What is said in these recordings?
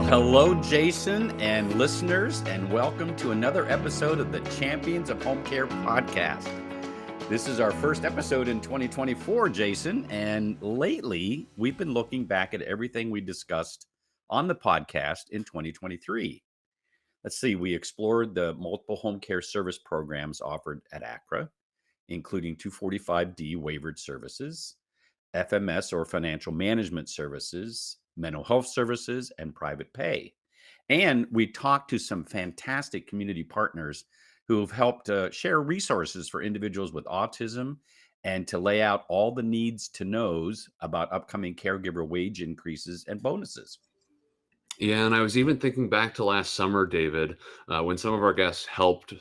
hello, Jason and listeners, and welcome to another episode of the Champions of Homecare podcast. This is our first episode in 2024, Jason, and lately we've been looking back at everything we discussed on the podcast in 2023. Let's see, we explored the multiple home care service programs offered at Accra, including 245D waivered services, FMS or financial management services, mental health services, and private pay. And we talked to some fantastic community partners who have helped share resources for individuals with autism and to lay out all the needs to knows about upcoming caregiver wage increases and bonuses. Yeah, and I was even thinking back to last summer, David, when some of our guests helped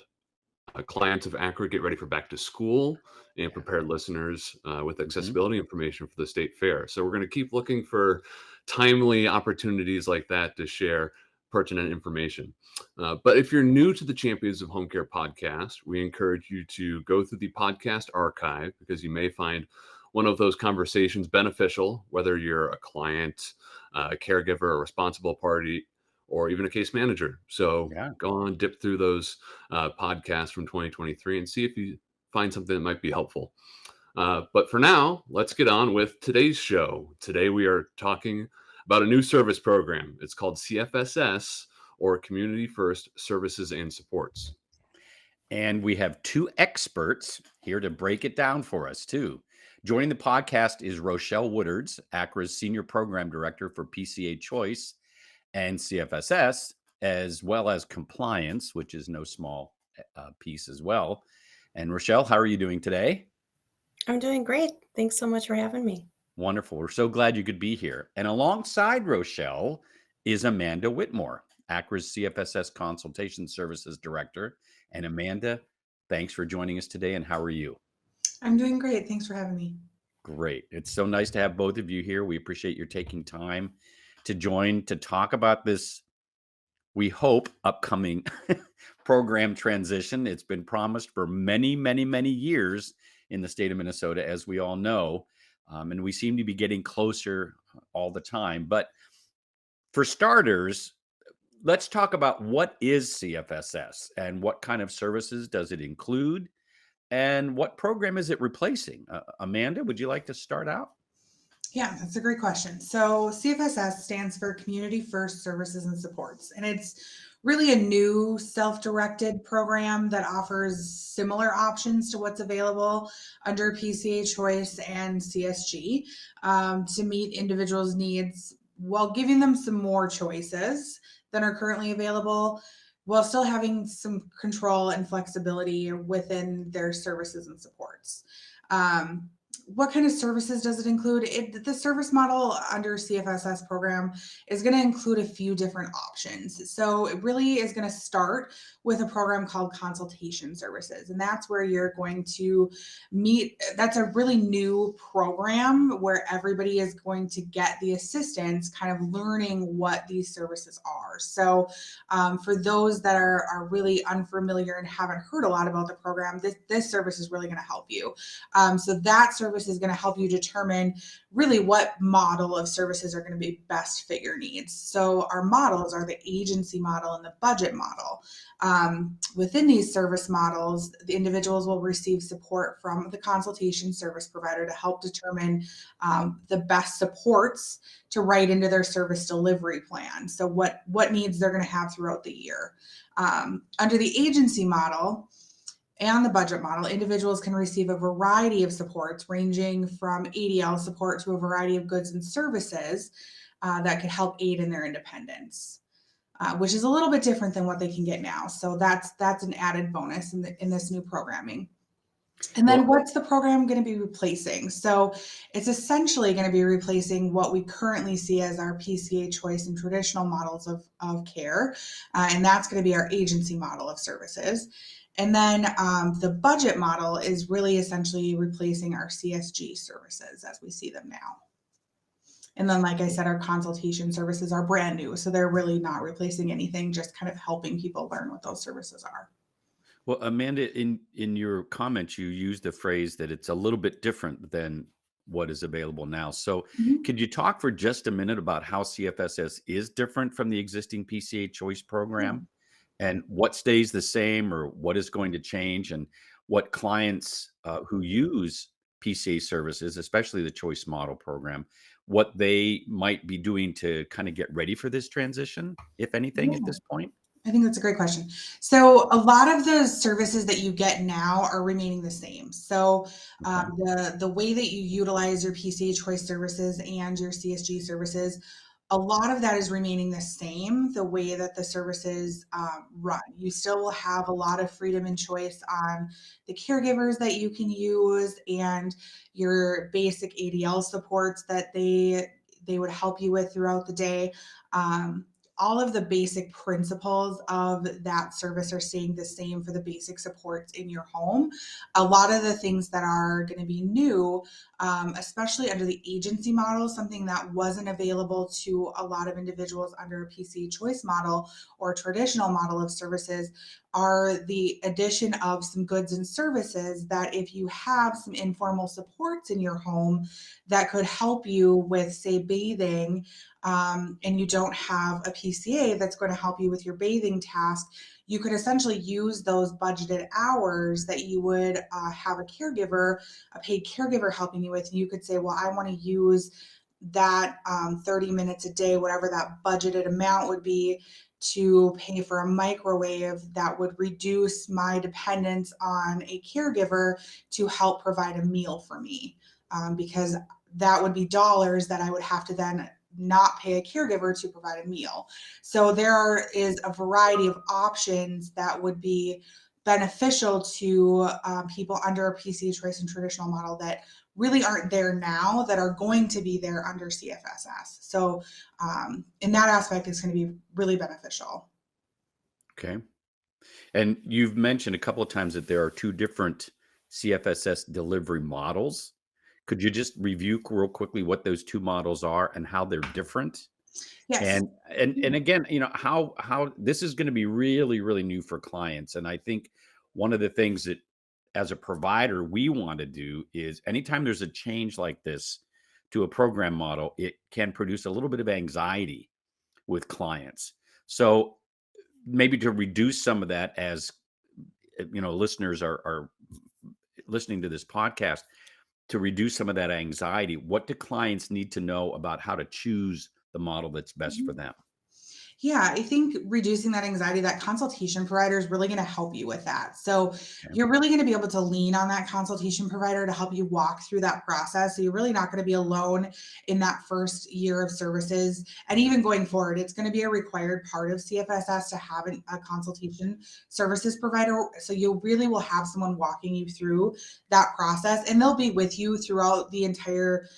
clients of Accra get ready for back to school and prepared listeners with accessibility information for the state fair. So we're going to keep looking for timely opportunities like that to share pertinent information. But if you're new to the Champions of Home Care podcast, we encourage you to go through the podcast archive because you may find one of those conversations beneficial, whether you're a client, a caregiver, a responsible party, or even a case manager. So go on, dip through those podcasts from 2023 and see if you find something that might be helpful. But for now, let's get on with today's show. Today, we are talking about a new service program. It's called CFSS, or Community First Services and Supports. And we have two experts here to break it down for us, too. Joining the podcast is Rochelle Wodarz, Accra's Senior Program Director for PCA Choice and CFSS, as well as compliance, which is no small piece as well. And Rochelle, how are you doing today? I'm doing great. Thanks so much for having me. Wonderful. We're so glad you could be here. And alongside Rochelle is Amanda Whitmore, Accra's CFSS Consultation Services Director. And Amanda, thanks for joining us today. And how are you? I'm doing great. Thanks for having me. Great. It's so nice to have both of you here. We appreciate your taking time to join to talk about this, we hope, upcoming program transition. It's been promised for many, many, many years in the state of Minnesota, as we all know. And we seem to be getting closer all the time. But for starters, let's talk about what is CFSS and what kind of services does it include and what program is it replacing? Amanda, would you like to start out? Yeah, that's a great question. So CFSS stands for Community First Services and Supports, and it's really a new self-directed program that offers similar options to what's available under PCA Choice and CSG to meet individuals' needs while giving them some more choices than are currently available, while still having some control and flexibility within their services and supports. What kind of services does it include? The service model under CFSS program is going to include a few different options. So it really is going to start with a program called Consultation Services. And that's where you're going to meet. That's a really new program where everybody is going to get the assistance kind of learning what these services are. So for those that are really unfamiliar and haven't heard a lot about the program, this service is really going to help you. So that service is going to help you determine really what model of services are going to be best fit your needs. So our models are the agency model and the budget model. Within these service models, the individuals will receive support from the consultation service provider to help determine the best supports to write into their service delivery plan. So what needs they're going to have throughout the year. Under the agency model and the budget model, individuals can receive a variety of supports ranging from ADL support to a variety of goods and services that could help aid in their independence. Which is a little bit different than what they can get now. So that's an added bonus in this new programming. And then what's the program going to be replacing? So it's essentially going to be replacing what we currently see as our PCA choice and traditional models of care. And that's going to be our agency model of services. And then the budget model is really essentially replacing our CSG services as we see them now. And then, like I said, our consultation services are brand new. So they're really not replacing anything, just kind of helping people learn what those services are. Well, Amanda, in your comments, you used the phrase that it's a little bit different than what is available now. So Mhm. could you talk for just a minute about how CFSS is different from the existing PCA Choice Yeah. program and what stays the same or what is going to change, and what clients who use PCA services, especially the Choice Model program, what they might be doing to kind of get ready for this transition, if anything, at Yeah. this point? I think that's a great question. So a lot of the services that you get now are remaining the same. So Okay. the way that you utilize your PCA Choice services and your CSG services, a lot of that is remaining the same. The way that the services run, you still will have a lot of freedom and choice on the caregivers that you can use and your basic ADL supports that they would help you with throughout the day. Um, all of the basic principles of that service are staying the same for the basic supports in your home. A lot of the things that are going to be new, especially under the agency model, something that wasn't available to a lot of individuals under a PCA Choice model or traditional model of services, are the addition of some goods and services that if you have some informal supports in your home that could help you with, say, bathing, and you don't have a PCA that's going to help you with your bathing task, you could essentially use those budgeted hours that you would have a paid caregiver helping you with. And you could say, well, I want to use that 30 minutes a day, whatever that budgeted amount would be, to pay for a microwave that would reduce my dependence on a caregiver to help provide a meal for me. Because that would be dollars that I would have to then not pay a caregiver to provide a meal. So is a variety of options that would be beneficial to people under a PCA Choice and traditional model that really aren't there now, that are going to be there under CFSS. So in that aspect, it's going to be really beneficial. Okay. And you've mentioned a couple of times that there are two different CFSS delivery models. Could you just review real quickly what those two models are and how they're different? Yes. And again, how this is going to be really, really new for clients. And I think one of the things that as a provider we want to do is anytime there's a change like this to a program model, it can produce a little bit of anxiety with clients. So maybe to reduce some of that, as listeners are listening to this podcast, to reduce some of that anxiety, what do clients need to know about how to choose the model that's best for them? Yeah, I think reducing that anxiety, that consultation provider is really going to help you with that. So Okay. you're really going to be able to lean on that consultation provider to help you walk through that process. So you're really not going to be alone in that first year of services. And even going forward, it's going to be a required part of CFSS to have a consultation services provider. So you really will have someone walking you through that process, and they'll be with you throughout the entire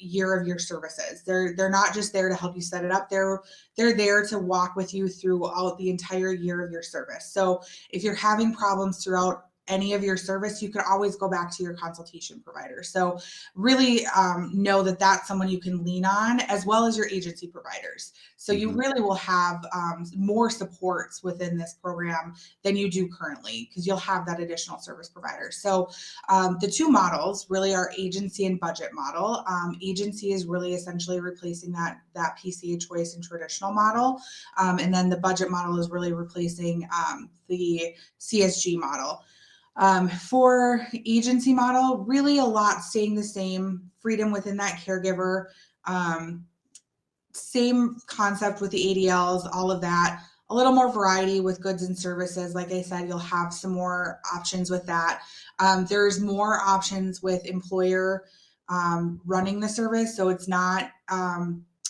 year of your services. They're not just there to help you set it up. They're there to walk with you throughout the entire year of your service. So if you're having problems throughout any of your service, you can always go back to your consultation provider. So really know that that's someone you can lean on, as well as your agency providers. So you really will have more supports within this program than you do currently, because you'll have that additional service provider. So the two models really are agency and budget model. Agency is really essentially replacing that PCA Choice and traditional model. And then the budget model is really replacing the CSG model. For agency model, really a lot staying the same, freedom within that caregiver, same concept with the ADLs, all of that. A little more variety with goods and services. Like I said, you'll have some more options with that. There's more options with employer running the service. So it's not,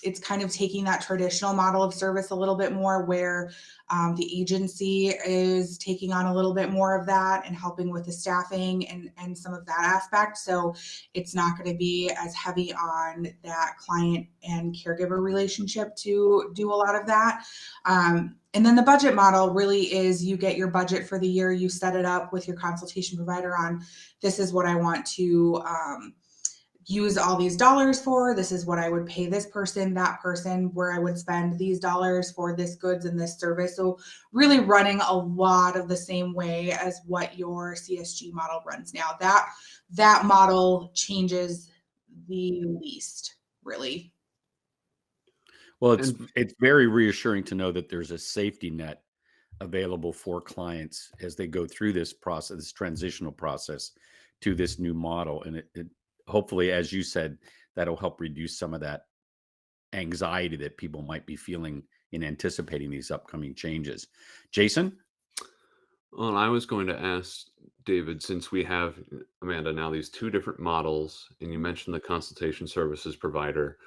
it's kind of taking that traditional model of service a little bit more, where the agency is taking on a little bit more of that and helping with the staffing and some of that aspect. So it's not going to be as heavy on that client and caregiver relationship to do a lot of that. And then the budget model really is, you get your budget for the year, you set it up with your consultation provider on, this is what I want to use all these dollars for. This is what I would pay this person, that person, where I would spend these dollars for this goods and this service. So really running a lot of the same way as what your CSG model runs now. That model changes the least, really. Well, And it's very reassuring to know that there's a safety net available for clients as they go through this process, this transitional process to this new model. And it hopefully, as you said, that'll help reduce some of that anxiety that people might be feeling in anticipating these upcoming changes. Jason? well, I was going to ask David, since we have, Amanda, now these two different models, and you mentioned the consultation services provider,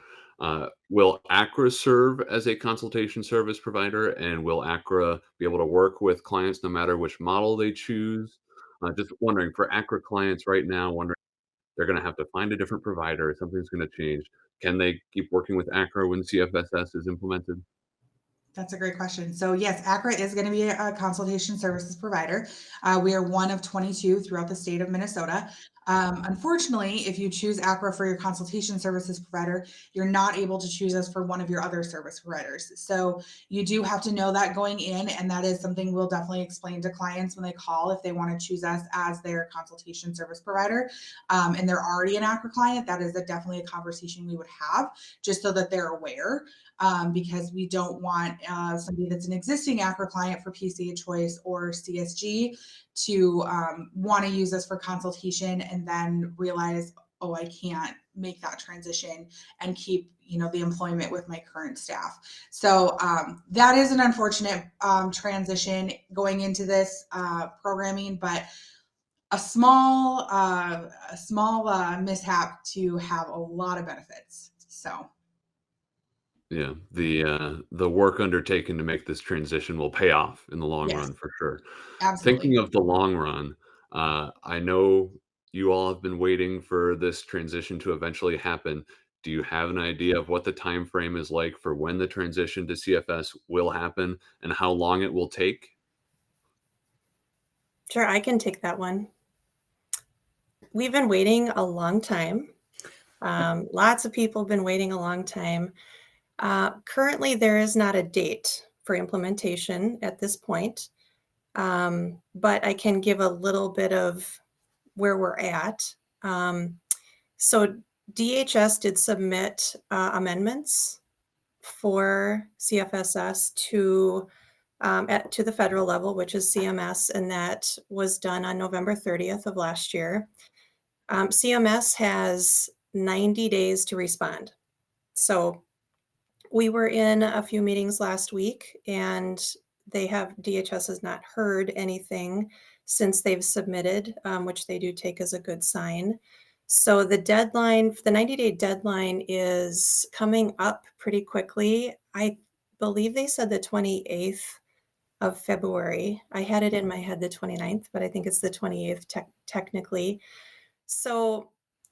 will Accra serve as a consultation service provider, and will Accra be able to work with clients no matter which model they choose? Just wondering, for Accra clients right now, wondering they're going to have to find a different provider, something's going to change. Can they keep working with Accra when CFSS is implemented? That's a great question. So yes, Accra is going to be a consultation services provider. We are one of 22 throughout the state of Minnesota. Unfortunately, if you choose Accra for your consultation services provider, you're not able to choose us for one of your other service providers. So you do have to know that going in, and that is something we'll definitely explain to clients when they call if they want to choose us as their consultation service provider. And they're already an Accra client, that is definitely a conversation we would have just so that they're aware. Because we don't want somebody that's an existing Accra client for PCA Choice or CSG to want to use us for consultation and then realize, oh, I can't make that transition and keep the employment with my current staff. So that is an unfortunate transition going into this programming, but a small mishap to have a lot of benefits. So. Yeah, the work undertaken to make this transition will pay off in the long Yes, run for sure. Thinking absolutely. of the long run, I know you all have been waiting for this transition to eventually happen. Do you have an idea of what the time frame is like for when the transition to CFS will happen and how long it will take? Sure, I can take that one. We've been waiting a long time. Lots of people have been waiting a long time. Currently, there is not a date for implementation at this point, but I can give a little bit of where we're at. So DHS did submit amendments for CFSS to the federal level, which is CMS, and that was done on November 30th of last year. CMS has 90 days to respond. So we were in a few meetings last week, and DHS has not heard anything since they've submitted, which they do take as a good sign. So the 90-day deadline is coming up pretty quickly. I believe they said the 28th of February. I had it in my head the 29th, but I think it's the 28th technically. So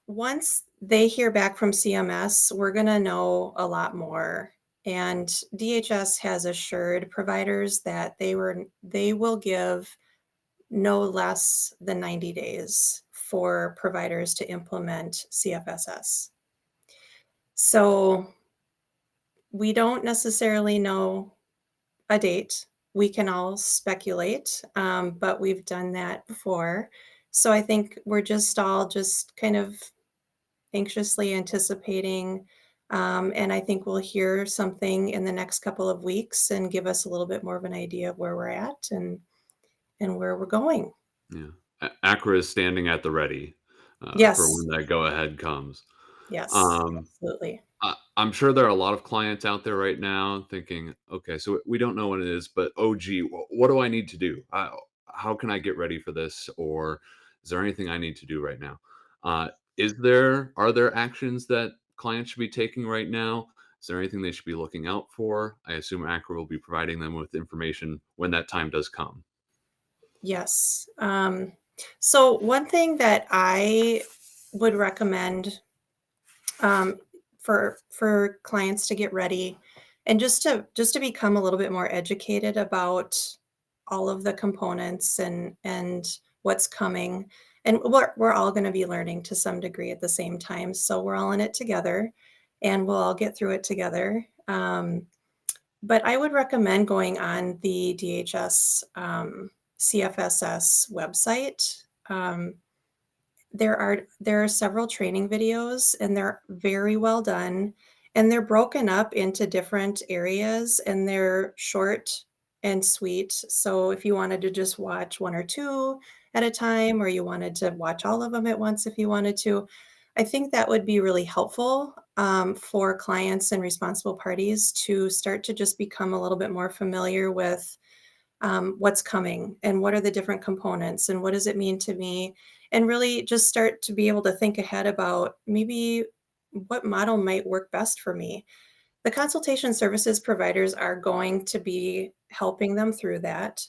once they hear back from CMS, we're going to know a lot more. And DHS has assured providers that they will give no less than 90 days for providers to implement CFSS. So we don't necessarily know a date. We can all speculate, but we've done that before. So I think we're just all kind of anxiously anticipating. And I think we'll hear something in the next couple of weeks and give us a little bit more of an idea of where we're at and where we're going. Yeah. Accra is standing at the ready for Yes. when that go ahead comes. Yes, Um, absolutely. I'm sure there are a lot of clients out there right now thinking, okay, so we don't know what it is, but oh, gee, what do I need to do? How can I get ready for this? Or is there anything I need to do right now? Uh, are there actions that clients should be taking right now? Is there anything they should be looking out for? I assume Accra will be providing them with information when that time does come. Yes. So one thing that I would recommend for clients to get ready and just to become a little bit more educated about all of the components and what's coming, and we're all going to be learning to some degree at the same time, so we're all in it together and we'll all get through it together. But I would recommend going on the DHS CFSS website. there are several training videos, and they're very well done, and they're broken up into different areas, and they're short and sweet. So if you wanted to just watch 1 or 2 at a time, or you wanted to watch all of them at once if you wanted to, I think that would be really helpful, for clients and responsible parties to start to just become a little bit more familiar with what's coming and what are the different components and what does it mean to me, and really just start to be able to think ahead about maybe what model might work best for me. The consultation services providers are going to be helping them through that.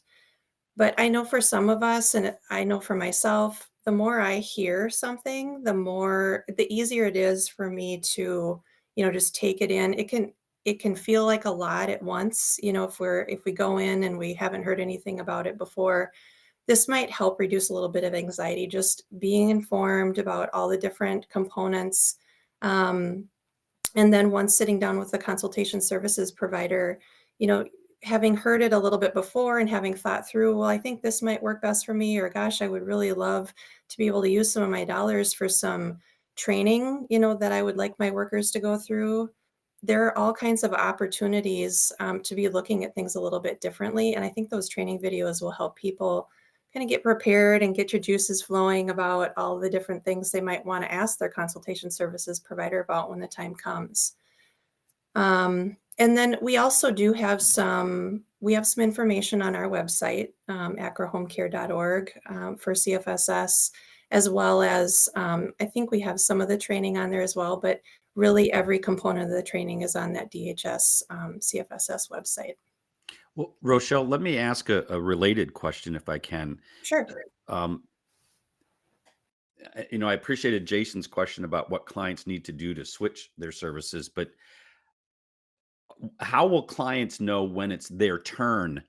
But I know for some of us, and I know for myself, the more I hear something, the easier it is for me to, just take it in. It can feel like a lot at once, if we go in and we haven't heard anything about it before. This might help reduce a little bit of anxiety, just being informed about all the different components. Um, and then once sitting down with the consultation services provider, you know, having heard it a little bit before and having thought through, well, I think this might work best for me, or gosh, I would really love to be able to use some of my dollars for some training, that I would like my workers to go through. There are all kinds of opportunities to be looking at things a little bit differently. And I think those training videos will help people kind of get prepared and get your juices flowing about all the different things they might want to ask their consultation services provider about when the time comes. And then we also do have some information on our website, acrahomecare.org, for CFSS, as well as I think we have some of the training on there as well, but really every component of the training is on that DHS CFSS website. Well, Rochelle, let me ask a related question if I can. Sure. I appreciated Jason's question about what clients need to do to switch their services, but how will clients know when it's their turn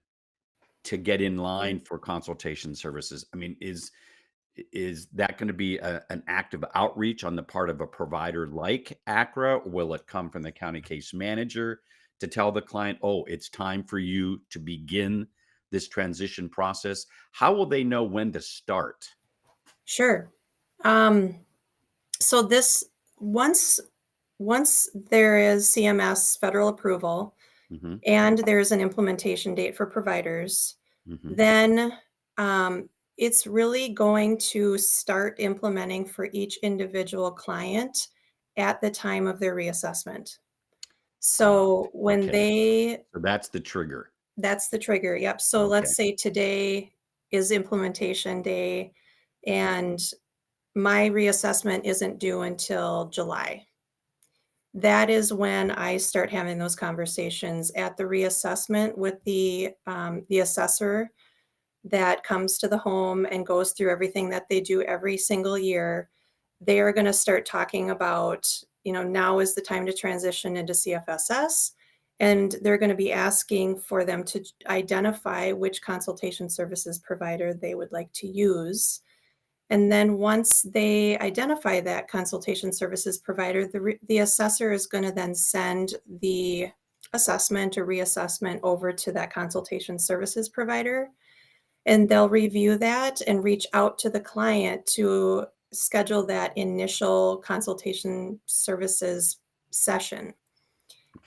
to get in line for consultation services? I mean, is that going to be an active outreach on the part of a provider like Accra? Will it come from the county case manager to tell the client, oh, it's time for you to begin this transition process? How will they know when to start? Sure. So this once there is CMS federal approval Hmm. and there's an implementation date for providers, Hmm. then it's really going to start implementing for each individual client at the time of their reassessment. So when Okay. So that's the trigger. that's the trigger. Yep. So Okay. let's say today is implementation day and my reassessment isn't due until July. That is when I start having those conversations at the reassessment with the assessor that comes to the home and goes through everything that they do every single year. They are going to start talking about, now is the time to transition into CFSS. And they're going to be asking for them to identify which consultation services provider they would like to use. And then once they identify that consultation services provider, the assessor is going to then send the assessment or reassessment over to that consultation services provider. And they'll review that and reach out to the client to schedule that initial consultation services session.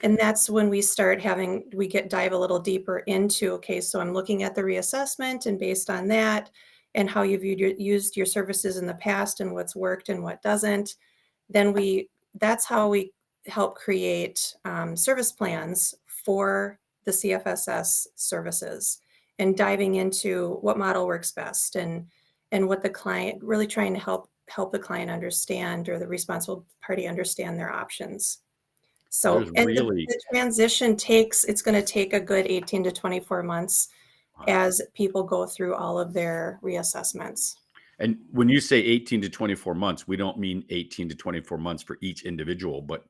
And that's when we dive a little deeper into, okay, so I'm looking at the reassessment, and based on that and how you've used your services in the past and what's worked and what doesn't, then that's how we help create service plans for the CFSS services, and diving into what model works best, and what the client, really trying to help the client understand, or the responsible party understand their options. So, There's and really, the transition it's going to take a good 18 to 24 months as people go through all of their reassessments. and when you say 18 to 24 months, we don't mean 18 to 24 months for each individual, but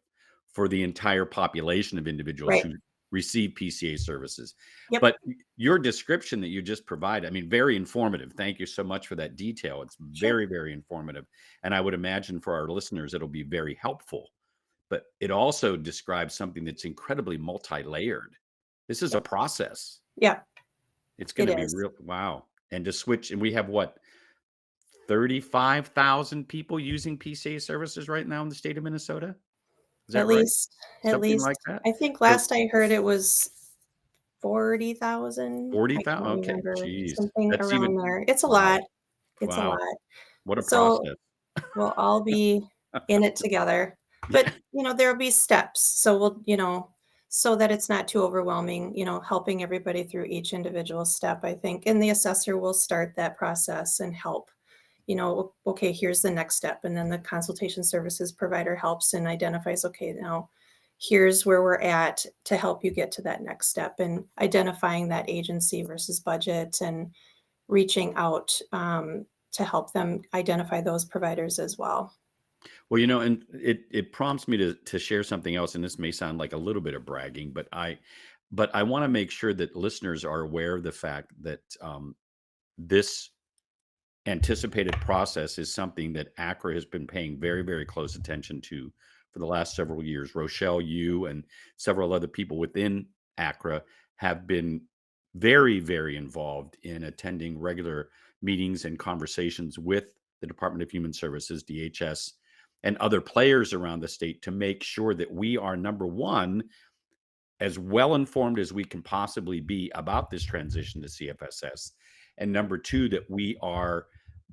for the entire population of individuals Right. who receive PCA services. Yep. But your description that you just provided, I mean, very informative. Thank you so much for that detail. It's Sure. very, very informative. And I would imagine for our listeners, it'll be very helpful. But it also describes something that's incredibly multi-layered. This is a process. Yeah, It's going it to be is. real. Wow. And to switch, and we have what, 35,000 people using PCA services right now in the state of Minnesota. Is that At right? least, Something like that? I think So last I heard it was 40,000. I 40,000? can't Okay, remember, geez. something That's around even there. It's a wow, lot. It's a wow. lot. What a So process. we'll all be in it together, Yeah. but there'll be steps. So so that it's not too overwhelming, helping everybody through each individual step, I think. And the assessor will start that process and help, okay, here's the next step. And then the consultation services provider helps and identifies, okay, now here's where we're at to help you get to that next step, and identifying that agency versus budget and reaching out to help them identify those providers as well. Well, and it prompts me to share something else, and this may sound like a little bit of bragging, but I want to make sure that listeners are aware of the fact that this anticipated process is something that Accra has been paying very, very close attention to for the last several years. Rochelle, you and several other people within Accra have been very, very involved in attending regular meetings and conversations with the Department of Human Services, DHS, and other players around the state to make sure that we are, number one, as well informed as we can possibly be about this transition to CFSS. And number two, that we are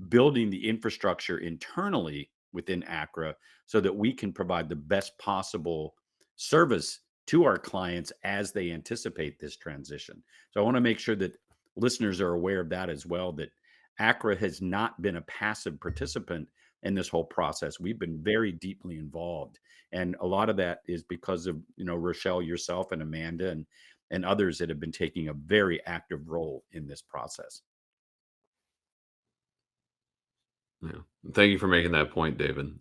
building the infrastructure internally within Accra so that we can provide the best possible service to our clients as they anticipate this transition. So I want to make sure that listeners are aware of that as well, that Accra has not been a passive participant in this whole process. We've been very deeply involved. And a lot of that is because of, Rochelle, yourself, and Amanda, and others that have been taking a very active role in this process. Yeah. Thank you for making that point, David.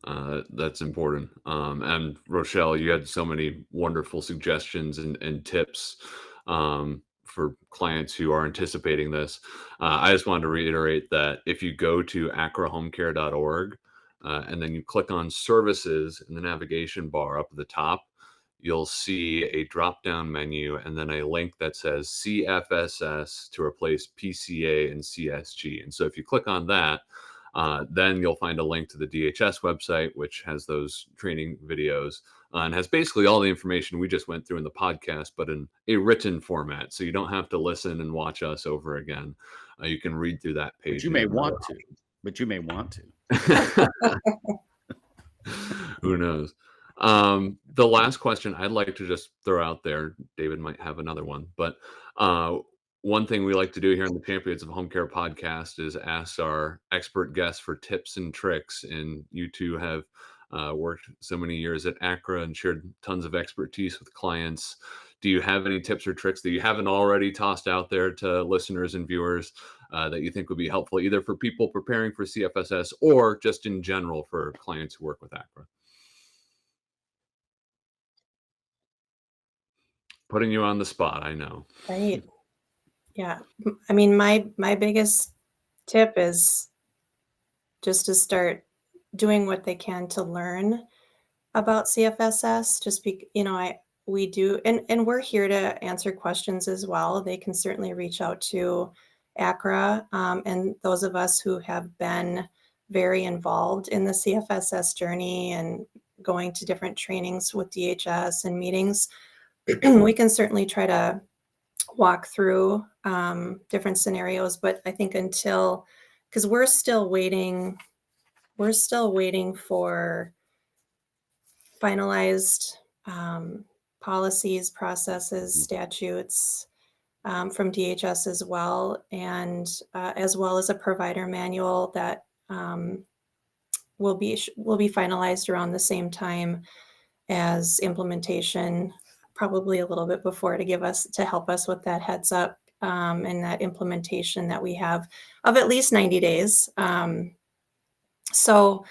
That's important. And Rochelle, you had so many wonderful suggestions and tips for clients who are anticipating this. I just wanted to reiterate that if you go to acrahomecare.org and then you click on services in the navigation bar up at the top, you'll see a drop down menu and then a link that says CFSS to replace PCA and CSG. And so if you click on that, then you'll find a link to the DHS website, which has those training videos and has basically all the information we just went through in the podcast, but in a written format. So you don't have to listen and watch us over again. You can read through that page. But you may want to. But you may want to. Who knows? The last question I'd like to just throw out there, David might have another one, but one thing we like to do here in the Champions of Home Care podcast is ask our expert guests for tips and tricks. And you two have worked so many years at Accra and shared tons of expertise with clients. Do you have any tips or tricks that you haven't already tossed out there to listeners and viewers that you think would be helpful, either for people preparing for CFSS or just in general for clients who work with Accra? Putting you on the spot, I know. Right. Yeah. I mean, my biggest tip is just to start doing what they can to learn about CFSS. Just we do, and we're here to answer questions as well. They can certainly reach out to Accra, and those of us who have been very involved in the CFSS journey and going to different trainings with DHS and meetings, we can certainly try to walk through different scenarios. But I think because we're still waiting for finalized policies, processes, statutes from DHS as well, and as well as a provider manual that will be finalized around the same time as implementation, probably a little bit before, to help us with that heads up and that implementation that we have of at least 90 days. So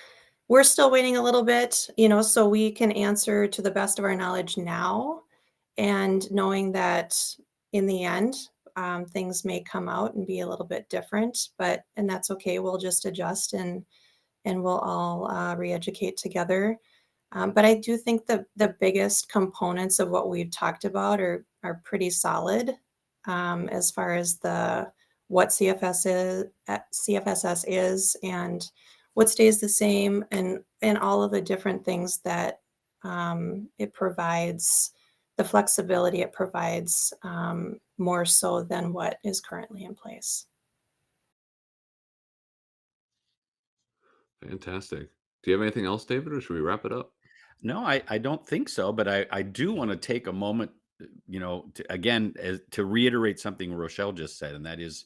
we're still waiting a little bit, so we can answer to the best of our knowledge now, and knowing that in the end, things may come out and be a little bit different, and that's okay. We'll just adjust and we'll all re-educate together. But I do think the biggest components of what we've talked about are pretty solid as far as what CFSS is and what stays the same, and all of the different things that it provides, the flexibility it provides, more so than what is currently in place. Fantastic. Do you have anything else, David, or should we wrap it up? No, I don't think so, but I do want to take a moment, to reiterate something Rochelle just said, and that is,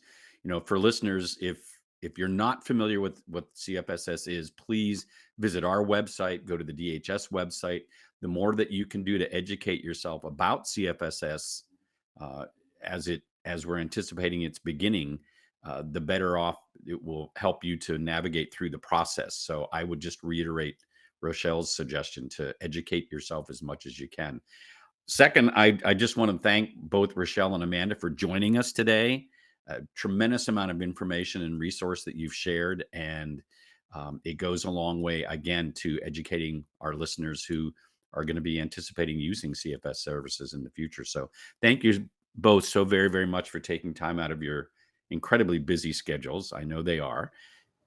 for listeners, if you're not familiar with what CFSS is, please visit our website, go to the DHS website. The more that you can do to educate yourself about CFSS, uh, as we're anticipating its beginning, the better off it will help you to navigate through the process. So I would just reiterate Rochelle's suggestion to educate yourself as much as you can. Second, I just want to thank both Rochelle and Amanda for joining us today. A tremendous amount of information and resource that you've shared, and it goes a long way, again, to educating our listeners who are going to be anticipating using CFS services in the future. So thank you both so very, very much for taking time out of your incredibly busy schedules. I know they are.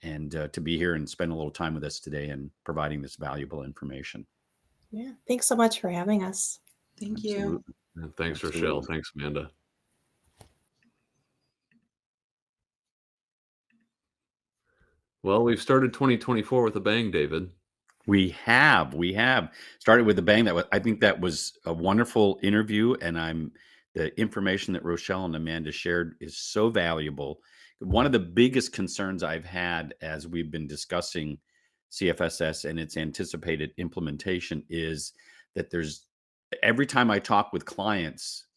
And to be here and spend a little time with us today and providing this valuable information. Yeah. Thanks so much for having us. Thank you. Absolutely. Thanks, Absolutely. Rochelle. Thanks, Amanda. Well, we've started 2024 with a bang, David. We have started with a bang. I think that was a wonderful interview, and the information that Rochelle and Amanda shared is so valuable. One of the biggest concerns I've had as we've been discussing CFSS and its anticipated implementation is that every time I talk with clients,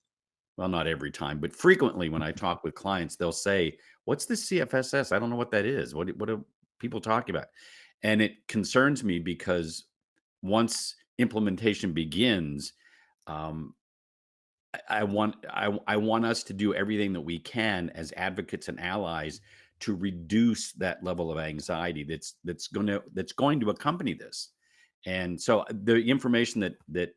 well, not every time, but frequently when I talk with clients, they'll say, "What's the CFSS? I don't know what that is. What are people talking about?" And it concerns me because once implementation begins, um, I want us to do everything that we can as advocates and allies to reduce that level of anxiety that's going to accompany this. And so the information that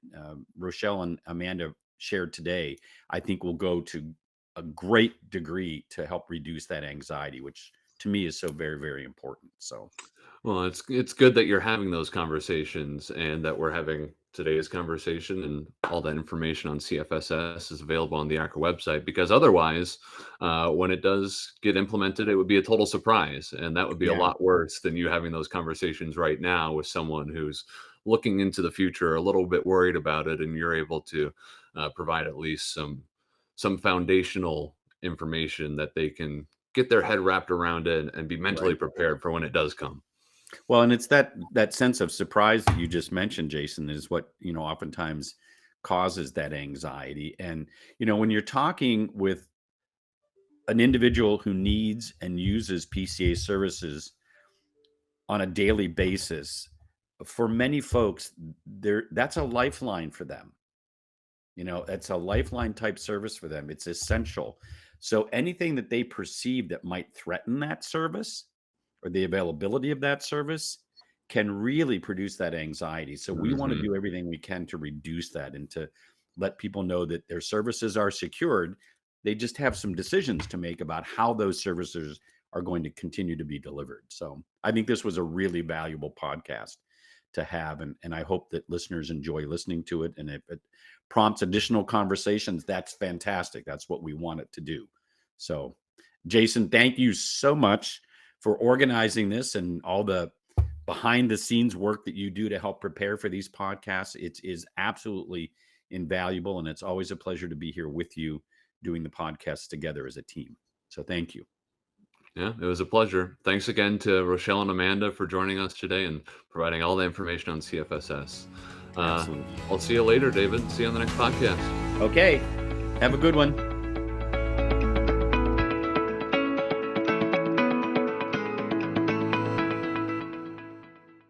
Rochelle and Amanda shared today, I think will go to a great degree to help reduce that anxiety, which to me is so very, very important. So Well, it's good that you're having those conversations and that we're having today's conversation, and all that information on CFSS is available on the Accra website, because otherwise, when it does get implemented, it would be a total surprise. And that would be a yeah, lot worse than you having those conversations right now with someone who's looking into the future, a little bit worried about it, and you're able to provide at least some foundational information that they can get their head wrapped around it and be mentally right. prepared for when it does come. Well, and it's that sense of surprise that you just mentioned, Jason, is what, oftentimes causes that anxiety. And, when you're talking with an individual who needs and uses PCA services on a daily basis, for many folks, that's a lifeline for them. It's a lifeline type service for them. It's essential. So anything that they perceive that might threaten that service or the availability of that service can really produce that anxiety. So we want to Mhm. do everything we can to reduce that and to let people know that their services are secured. They just have some decisions to make about how those services are going to continue to be delivered. So I think this was a really valuable podcast to have. And I hope that listeners enjoy listening to it. And if it prompts additional conversations, that's fantastic. That's what we want it to do. So, Jason, thank you so much for organizing this and all the behind the scenes work that you do to help prepare for these podcasts. It is absolutely invaluable. And it's always a pleasure to be here with you doing the podcast together as a team. So thank you. Yeah, it was a pleasure. Thanks again to Rochelle and Amanda for joining us today and providing all the information on CFSS. Absolutely. I'll see you later, David. See you on the next podcast. Okay. Have a good one.